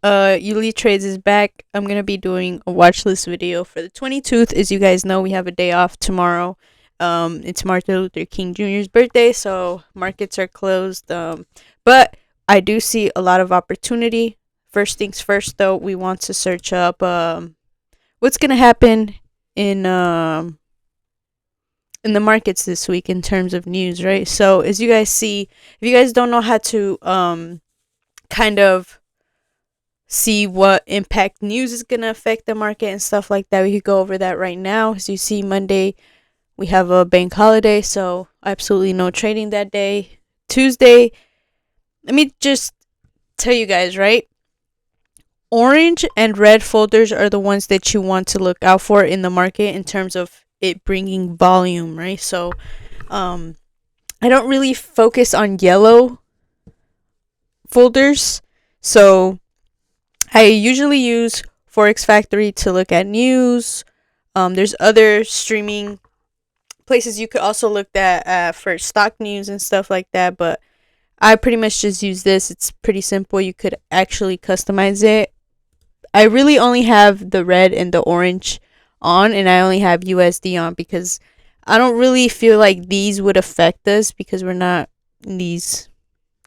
Elite Trades is back. I'm gonna be doing a watch list video for the 22nd. As you guys know, we have a day off tomorrow. It's Martin Luther King Jr.'s birthday, so markets are closed. But I do see a lot of opportunity. First things first, though, we want to search up what's gonna happen in in the markets this week in terms of news, right? So as you guys see, if you guys don't know how to kind of see what impact news is going to affect the market and stuff like that, we could go over that right now. As you see, Monday we have a bank holiday, so absolutely no trading that day. Tuesday, let me just tell you guys, right? Orange and red folders are the ones that you want to look out for in the market in terms of it bringing volume, right? So I don't really focus on yellow folders, so I usually use Forex Factory to look at news. There's other streaming places you could also look at for stock news and stuff like that, but I pretty much just use this. It's pretty simple. You could actually customize it. I really only have the red and the orange on, and I only have USD on because I don't really feel like these would affect us because we're not in these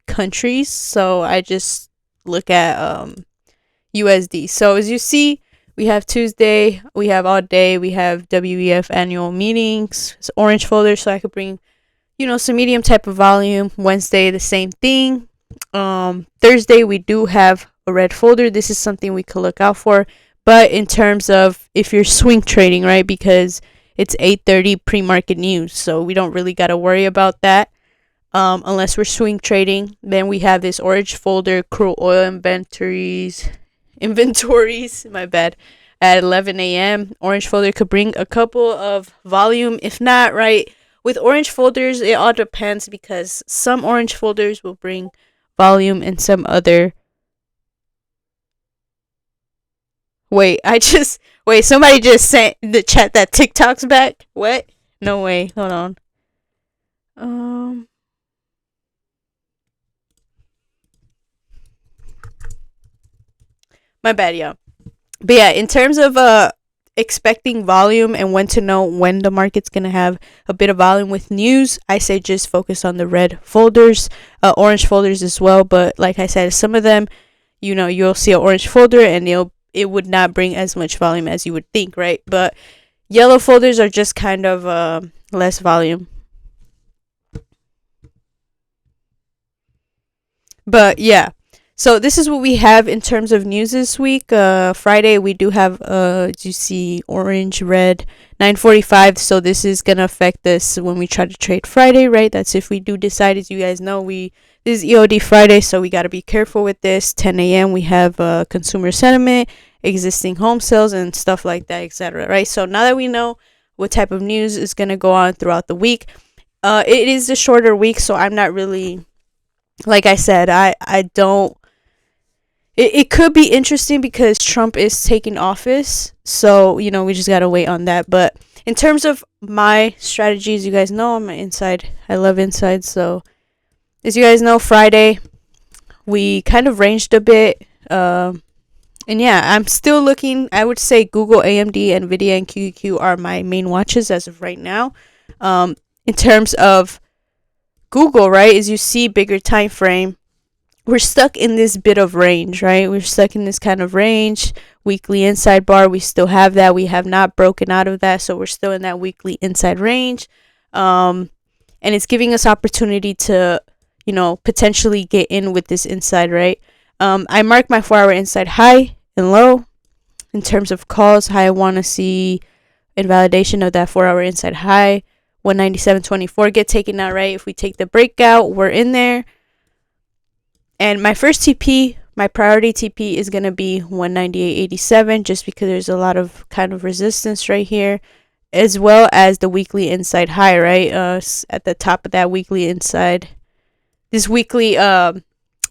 countries. So I just look at USD. So as you see, we have Tuesday, we have all day, we have WEF annual meetings. It's orange folder, so I could bring, some medium type of volume. Wednesday, the same thing. Thursday, we do have a red folder. This is something we could look out for. But in terms of if you're swing trading, right, because it's 8:30 pre-market news, so we don't really got to worry about that. Unless we're swing trading. Then we have this orange folder, crude oil inventories, my bad, at 11 a.m. Orange folder could bring a couple of volume. If not, right, with orange folders, it all depends because some orange folders will bring volume and some other. Wait, somebody just sent in the chat that TikTok's back. What? No way. Hold on. My bad, y'all. But yeah, in terms of expecting volume and when to know when the market's gonna have a bit of volume with news, I say just focus on the red folders, orange folders as well. But like I said, some of them, you'll see an orange folder and it would not bring as much volume as you would think, right? But yellow folders are just kind of less volume. But yeah. So this is what we have in terms of news this week. Friday we do have you see orange, red, 9:45. So this is gonna affect us when we try to trade Friday, right? That's if we do decide. As you guys know, this is EOD Friday, so we gotta be careful with this. 10 a.m. we have consumer sentiment, existing home sales, and stuff like that, etc. Right? So now that we know what type of news is gonna go on throughout the week, it is a shorter week, so I'm not really, like I said, I don't. It could be interesting because Trump is taking office. So, we just got to wait on that. But in terms of my strategies, you guys know I'm an inside. I love inside. So, as you guys know, Friday, we kind of ranged a bit. And yeah, I'm still looking. I would say Google, AMD, NVIDIA, and QQQ are my main watches as of right now. In terms of Google, right, as you see, bigger time frame, we're stuck in this bit of range, right? We're stuck in this kind of range. Weekly inside bar, we still have that. We have not broken out of that, so we're still in that weekly inside range. And it's giving us opportunity to, potentially get in with this inside, right? I mark my 4-hour inside high and low. In terms of calls, high, I want to see invalidation of that 4-hour inside high. 197.24 get taken out, right? If we take the breakout, we're in there. And my first TP, my priority TP is going to be 198.87 just because there's a lot of kind of resistance right here, as well as the weekly inside high, right? At the top of that weekly inside, this weekly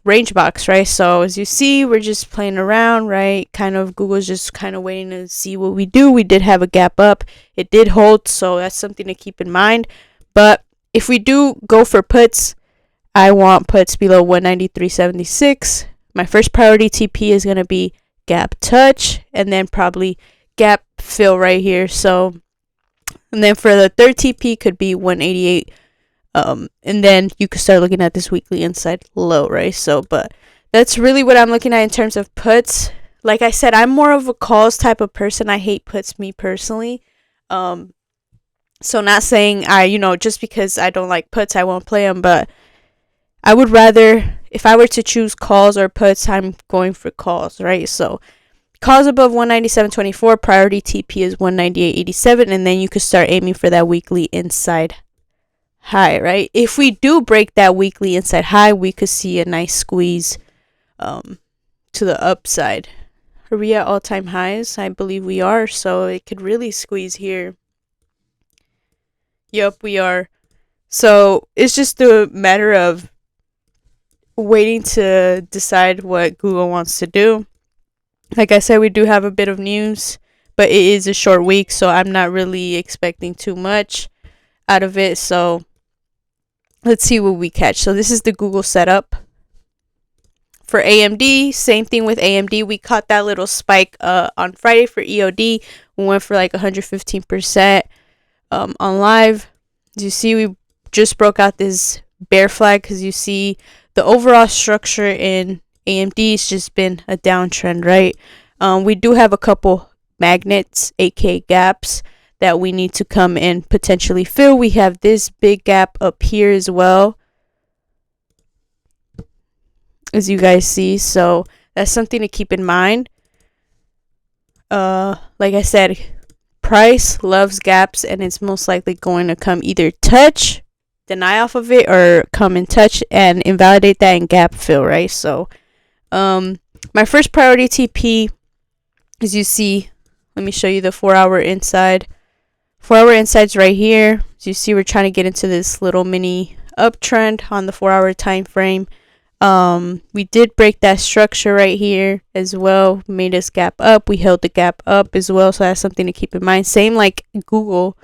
range box, right? So as you see, we're just playing around, right? Kind of Google's just kind of waiting to see what we do. We did have a gap up. It did hold, so that's something to keep in mind. But if we do go for puts, I want puts below 193.76. my first priority TP is going to be gap touch, and then probably gap fill right here. So, and then for the third TP could be 188. And then you could start looking at this weekly inside low, right? So, but that's really what I'm looking at in terms of puts. Like I said, I'm more of a calls type of person. I hate puts, me personally. So not saying just because I don't like puts, I won't play them, but I would rather, if I were to choose calls or puts, I'm going for calls, right? So calls above 197.24, priority TP is 198.87, and then you could start aiming for that weekly inside high, right? If we do break that weekly inside high, we could see a nice squeeze to the upside. Are we at all-time highs? I believe we are, so it could really squeeze here. Yup, we are. So it's just a matter of waiting to decide what Google wants to do. Like I said, we do have a bit of news, but it is a short week, so I'm not really expecting too much out of it. So let's see what we catch. So this is the Google setup. For AMD, same thing with AMD. We caught that little spike on Friday for EOD. We went for like 115% on live. As you see, we just broke out this bear flag because you see the overall structure in AMD has just been a downtrend, right? We do have a couple magnets, aka gaps, that we need to come and potentially fill. We have this big gap up here as well, as you guys see. So that's something to keep in mind. Like I said, price loves gaps, and it's most likely going to come either touch, deny off of it, or come and touch and invalidate that and gap fill, right? So my first priority TP, as you see, let me show you the 4-hour inside. 4-hour inside's right here. As you see, we're trying to get into this little mini uptrend on the 4-hour time frame. We did break that structure right here as well, made us gap up. We held the gap up as well, so that's something to keep in mind. Same like Google,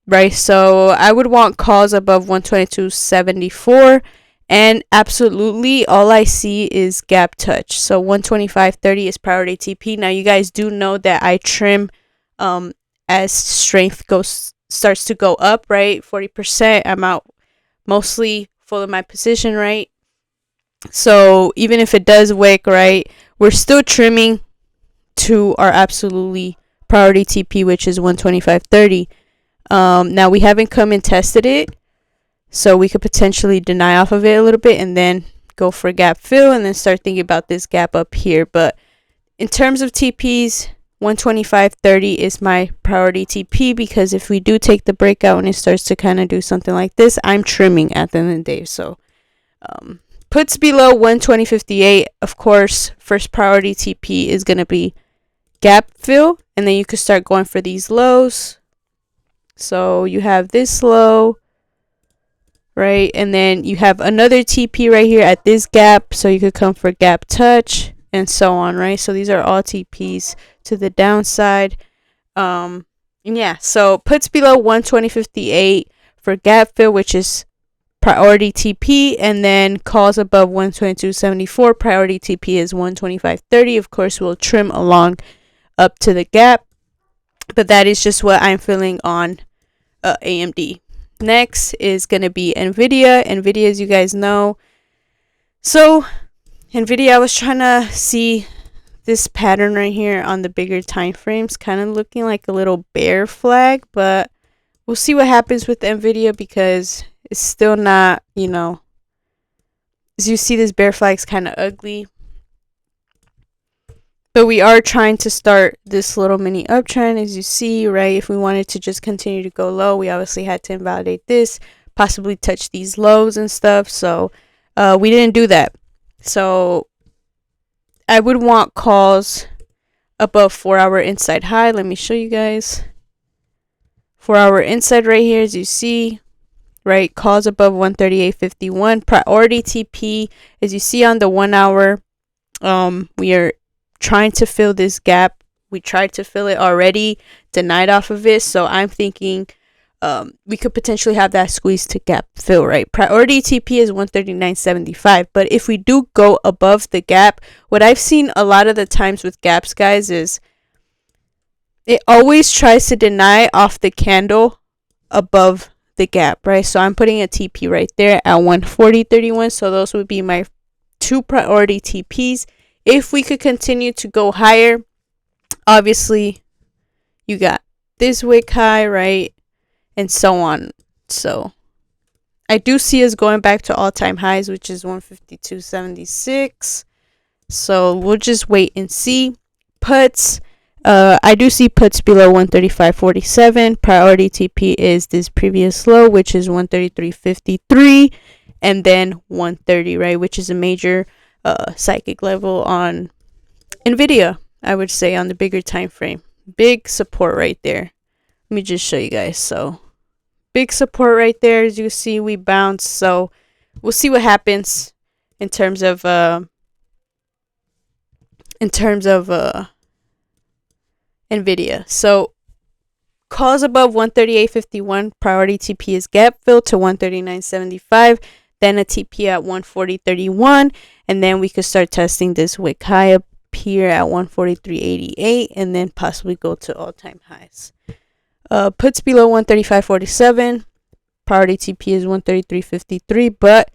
right? So I would want calls above 122.74, and absolutely all I see is gap touch. So 125.30 is priority TP. Now you guys do know that I trim as strength starts to go up, right? 40%. I'm out mostly full of my position, right? So even if it does wick, right, we're still trimming to our absolutely priority TP, which is 125.30. Now we haven't come and tested it, so we could potentially deny off of it a little bit and then go for gap fill and then start thinking about this gap up here. But in terms of TPs, 125.30 is my priority TP, because if we do take the breakout and it starts to kind of do something like this, I'm trimming at the end of the day. So puts below 120.58, of course, first priority TP is going to be gap fill, and then you could start going for these lows. So you have this low, right, and then you have another TP right here at this gap, so you could come for gap touch and so on, right? So these are all TPs to the downside. Yeah, so puts below 120.58 for gap fill, which is priority TP, and then calls above 122.74, priority TP is 125.30. Of course, we'll trim along up to the gap, but that is just what I'm feeling on AMD. Next is going to be NVIDIA. NVIDIA, as you guys know, so NVIDIA, I was trying to see this pattern right here on the bigger time frames, kind of looking like a little bear flag, but we'll see what happens with NVIDIA, because it's still not, as you see, this bear flag's kind of ugly. But we are trying to start this little mini uptrend, as you see, right? If we wanted to just continue to go low, we obviously had to invalidate this, possibly touch these lows and stuff. So we didn't do that. So I would want calls above 4-hour inside high. Let me show you guys. 4-hour inside right here, as you see, right? Calls above 138.51. Priority TP, as you see on the 1 hour, we are trying to fill this gap. We tried to fill it already, denied off of it. So I'm thinking we could potentially have that squeeze to gap fill, right? Priority TP is 139.75, but if we do go above the gap, what I've seen a lot of the times with gaps, guys, is it always tries to deny off the candle above the gap, right? So I'm putting a TP right there at 140.31. So those would be my two priority TPs. If we could continue to go higher, obviously you got this wick high, right? And so on. So I do see us going back to all-time highs, which is 152.76. So we'll just wait and see. Puts, I do see puts below 135.47. Priority TP is this previous low, which is 133.53, and then 130, right, which is a major psychic level on Nvidia, I would say, on the bigger time frame. Big support right there. Let me just show you guys. So big support right there. As you see, we bounced. So we'll see what happens in terms of Nvidia. So calls above 138.51, priority TP is gap fill to 139.75, then a TP at 140.31, and then we could start testing this wick high up here at 143.88, and then possibly go to all-time highs. Puts below 135.47, priority TP is 133.53, but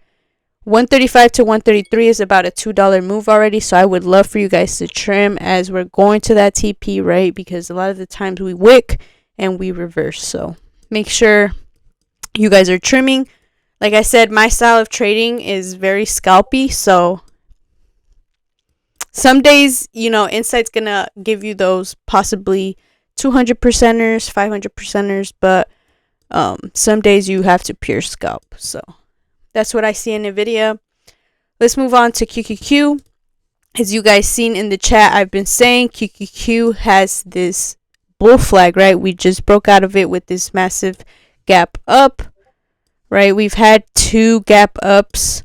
135 to 133 is about a $2 move already, so I would love for you guys to trim as we're going to that TP, right? Because a lot of the times we wick and we reverse, so make sure you guys are trimming. Like I said, my style of trading is very scalpy, so some days, Insight's gonna give you those possibly 200 percenters, 500 percenters, but some days you have to pure scalp. So that's what I see in Nvidia. Let's move on to QQQ. As you guys seen in the chat, I've been saying QQQ has this bull flag, right? We just broke out of it with this massive gap up, right? We've had two gap ups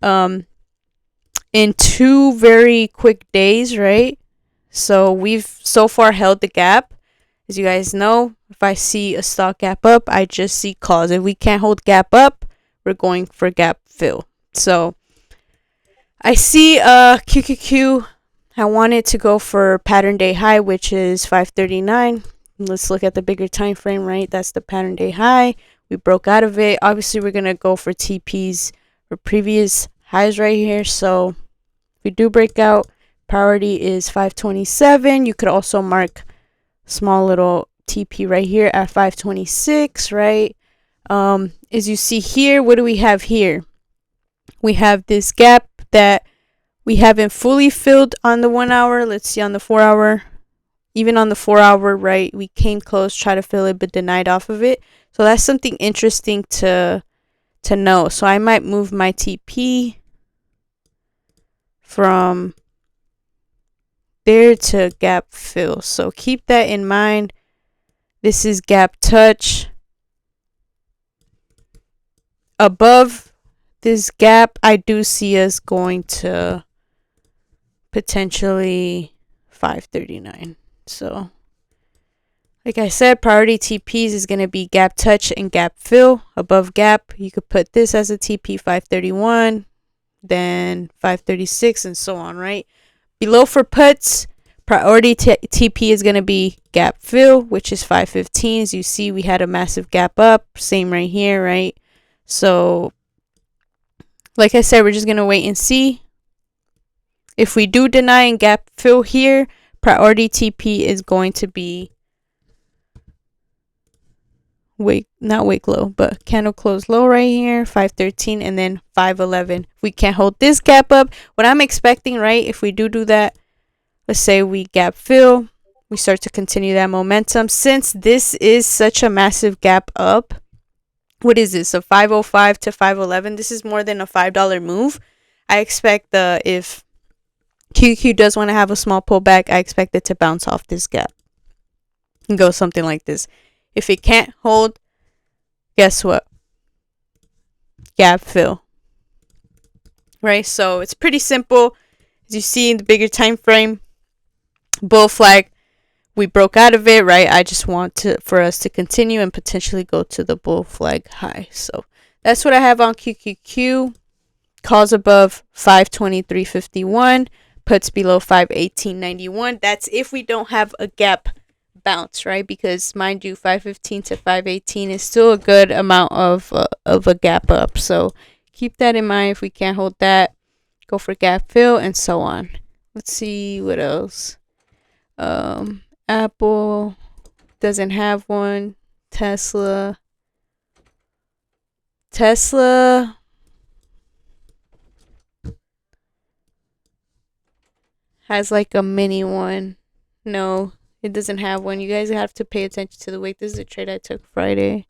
in 2 very quick days, right? So we've so far held the gap. As you guys know, if I see a stock gap up, I just see calls. If we can't hold gap up, we're going for gap fill. So I see QQQ. I wanted to go for pattern day high, which is 539. Let's look at the bigger time frame, right? That's the pattern day high. We broke out of it. Obviously, we're gonna go for TPs for previous highs right here. So if we do break out, priority is 527. You could also mark small little TP right here at 526, right? As you see here, what do we have here? We have this gap that we haven't fully filled on the 1 hour. Let's see on the 4 hour. Even on the 4 hour, right, we came close, tried to fill it, but denied off of it. So that's something interesting to know. So I might move my TP from there to gap fill. So keep that in mind. This is gap touch. Above this gap, I do see us going to potentially 539. So like I said, priority TPs is going to be gap touch and gap fill. Above gap, you could put this as a TP 531, then 536, and so on, right? Below for puts, priority TP is going to be gap fill, which is 515. As you see, we had a massive gap up. Same right here, right? So like I said, we're just going to wait and see. If we do deny and gap fill here, priority TP is going to be not wick low, but candle close low right here, 513, and then 511. If we can't hold this gap up, what I'm expecting, right, if we do that, let's say we gap fill, we start to continue that momentum. Since this is such a massive gap up, what is this, a 505 to 511? This is more than a $5 move. I expect if QQ does want to have a small pullback, I expect it to bounce off this gap and go something like this. If it can't hold, guess what? Gap fill. Right? So it's pretty simple. As you see in the bigger time frame, bull flag we broke out of it, right? I just want for us to continue and potentially go to the bull flag high. So that's what I have on QQQ. Calls above 523.51, puts below 518.91. That's if we don't have a gap bounce, right? Because mind you, 515 to 518 is still a good amount of a gap up. So keep that in mind. If we can't hold that, go for gap fill and so on. Let's see what else. Apple doesn't have one. Tesla has like a mini one. No, it doesn't have one. You guys have to pay attention to the wick. This is a trade I took Friday.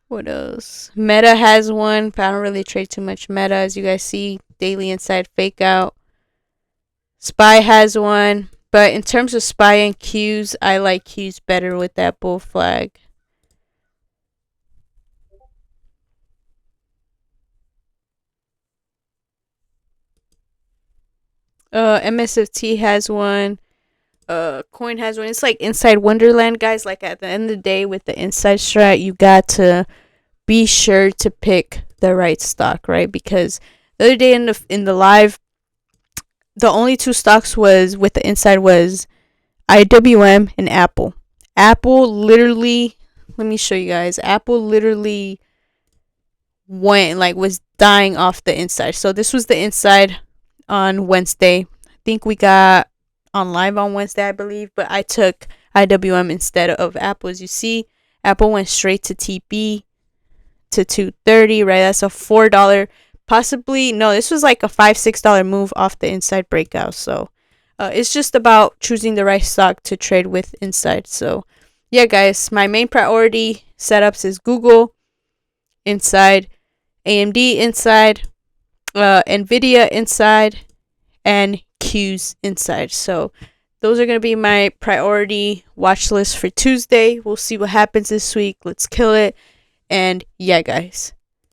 What else? Meta has one, but I don't really trade too much Meta. As you guys see, daily inside fake out. SPY has one, but in terms of SPY and Qs, I like Qs better with that bull flag. MSFT has one. Coin has one. It's like inside Wonderland, guys. Like at the end of the day, with the inside strat, you got to be sure to pick the right stock, right? Because the other day in the live, the only two stocks was with the inside was IWM and Apple. Apple literally, let me show you guys. Apple literally was dying off the inside. So this was the inside on Wednesday. I think we got on live on Wednesday, I believe, but I took IWM instead of Apple. As you see, Apple went straight to TP to 230, right? That's a $4, possibly, no, this was like a $5-6 move off the inside breakout. So it's just about choosing the right stock to trade with inside. So yeah, guys, my main priority setups is Google inside, AMD inside, Nvidia inside, and Qs inside. So those are going to be my priority watch list for Tuesday. We'll see what happens this week. Let's kill it. And yeah, guys.